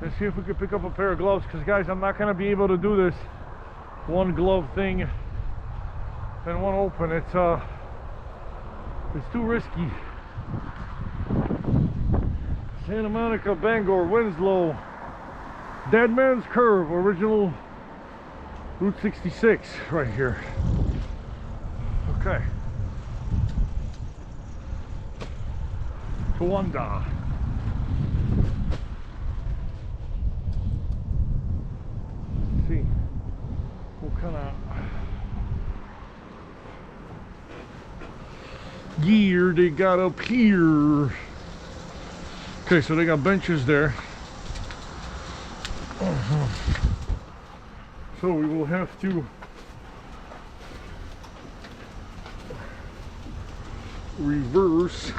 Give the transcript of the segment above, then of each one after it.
Let's see if we can pick up a pair of gloves, because guys, I'm not gonna be able to do this one glove thing and one open. It's too risky. Santa Monica, Bangor, Winslow, Dead Man's Curve, original Route 66 right here. Okay. Towanda. Let's see what kind of gear they got up here. Okay, so they got benches there. So we will have to reverse.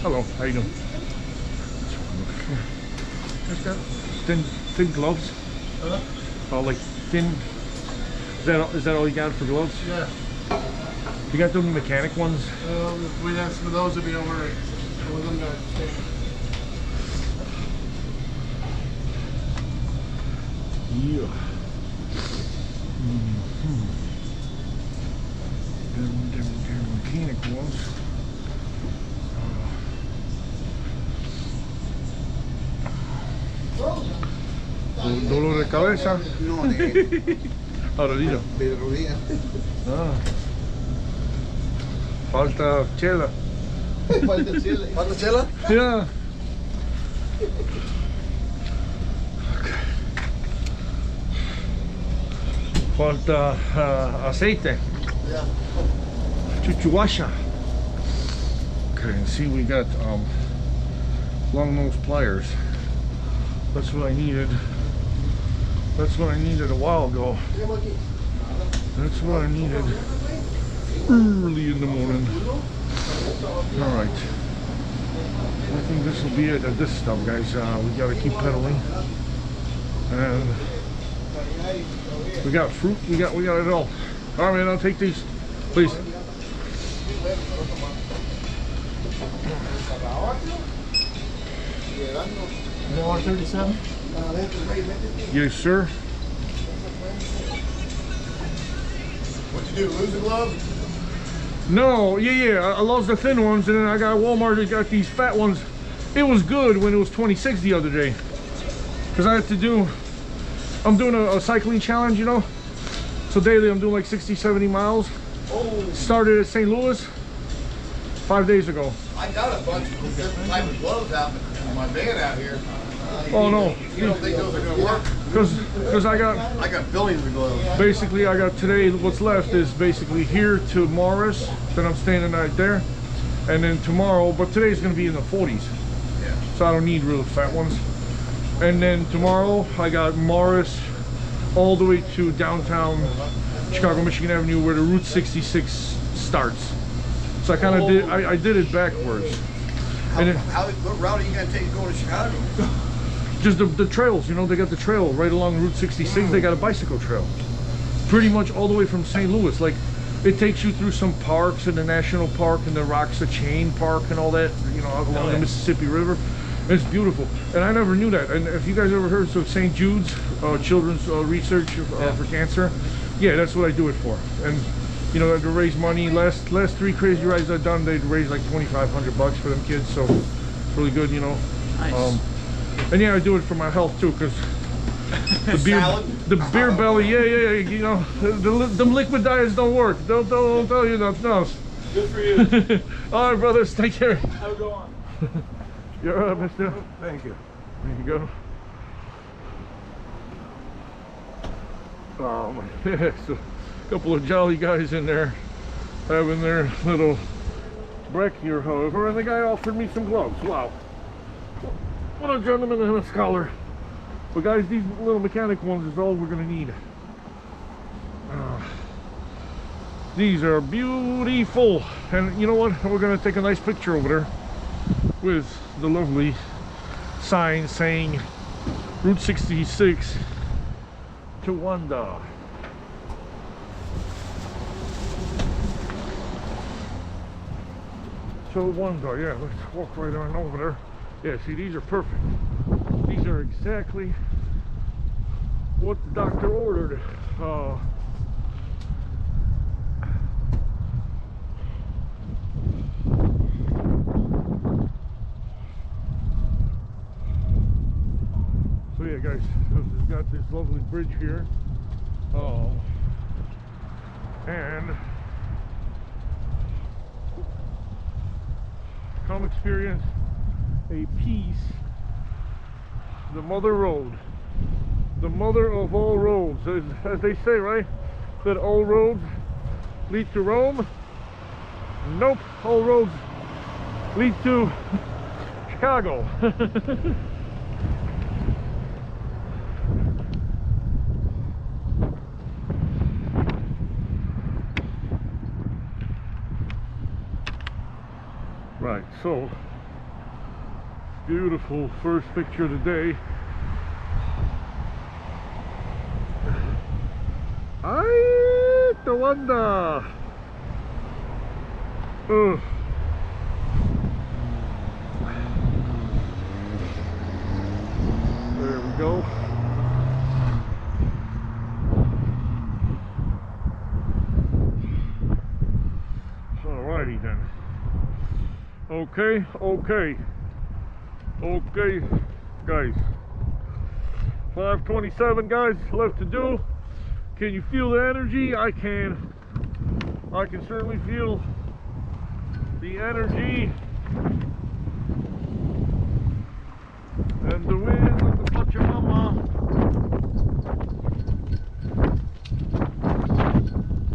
Hello, how you doing? Thin gloves? Oh, like thin. Is that all you got for gloves? Yeah. You got them mechanic ones? If we have some of those, it'd be alright. Some of them got yeah. Them mechanic ones. ¿Dolor de cabeza? No, de rodilla. de rodilla. Ah. Falta chela. Falta chela. Falta chela? Yeah. Okay. Falta aceite. Yeah. Chuchuasha. Okay, and see, we got long nose pliers. That's what I needed. That's what I needed a while ago. That's what I needed early in the morning. All right. I think this will be it at this stuff, guys. We gotta keep pedaling. And we got fruit. We got it all. All right, man. I'll take these, please. You want 37? Yes, sir. What you do, lose a glove? No, yeah. I lost the thin ones, and then I got Walmart that got these fat ones. It was good when it was 26 the other day. Because I had to do, I'm doing a cycling challenge, you know? So daily I'm doing like 60, 70 miles. Oh. Started at St. Louis 5 days ago. I got a bunch of different type of gloves out in my van out here. Oh no. You don't think those are going to work? Because I got billions of gloves. basically, I got today, what's left is basically here to Morris, then I'm staying the night there, and then tomorrow, but today's going to be in the 40s, Yeah. so I don't need real fat ones. And then tomorrow I got Morris all the way to downtown Chicago, Michigan Avenue, where the Route 66 starts. So I kind of did, I did it backwards. What route are you going to take going to Chicago? Just the trails, you know, they got the trail right along Route 66. They got a bicycle trail pretty much all the way from St. Louis. Like, it takes you through some parks in the National Park and the Rocks of Chain Park and all that, you know, along the Mississippi River. It's beautiful, and I never knew that. And if you guys ever heard of St. Jude's Children's Research for Cancer, yeah, that's what I do it for. And you know, to raise money. Last 3 crazy rides I've done, they'd raise like $2,500 for them kids, so it's really good, you know. Nice. And yeah, I do it for my health too, because the beer belly, yeah, you know, them liquid diets don't work. Don't tell you nothing else. Good for you. All right, brothers, take care. How go on? You're up, mister. Thank you. There you go. Yeah, so a couple of jolly guys in there having their little break here, however, and the guy offered me some gloves. Wow. What a gentleman and a scholar. But guys, these little mechanic ones is all we're gonna need. These are beautiful. And you know what? We're gonna take a nice picture over there with the lovely sign saying Route 66 to Wanda. To Wanda, yeah, let's walk right on over there. Yeah, see, these are perfect. These are exactly what the doctor ordered. So yeah, guys, we've got this lovely bridge here, and come experience a piece, the mother road, the mother of all roads, as they say, right? That all roads lead to Rome. Nope, all roads lead to Chicago. Right, so beautiful first picture of the day. Ay, Tawanda. Ugh. There we go. Alrighty then. Okay, guys. 5:27, guys, left to do. Can you feel the energy? I can. I can certainly feel the energy and the wind of the Pachamama.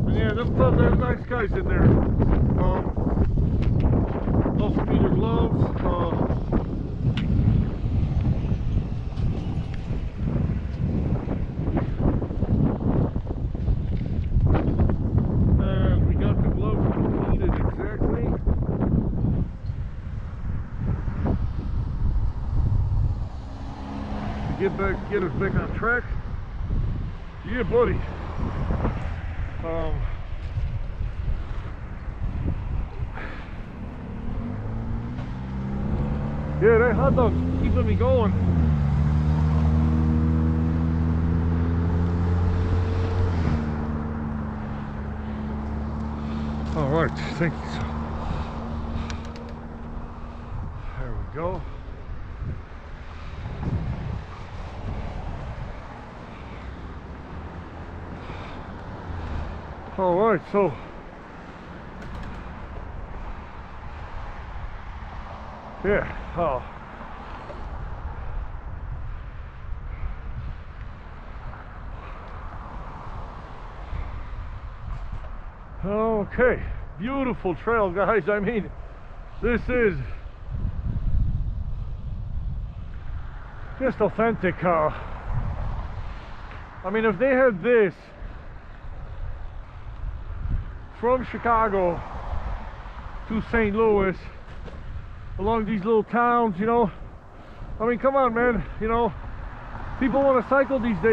And yeah, there's nice guys in there. Offered me their gloves. And we got the gloves we needed exactly. To get us back on track. Yeah, buddy. Yeah, that hot dog's keeping me going. All right, thank you. There we go. All right, so yeah. Okay, beautiful trail, guys. I mean, this is just authentic. I mean, if they had this from Chicago to St. Louis along these little towns, you know, I mean, come on, man, you know, people want to cycle these days.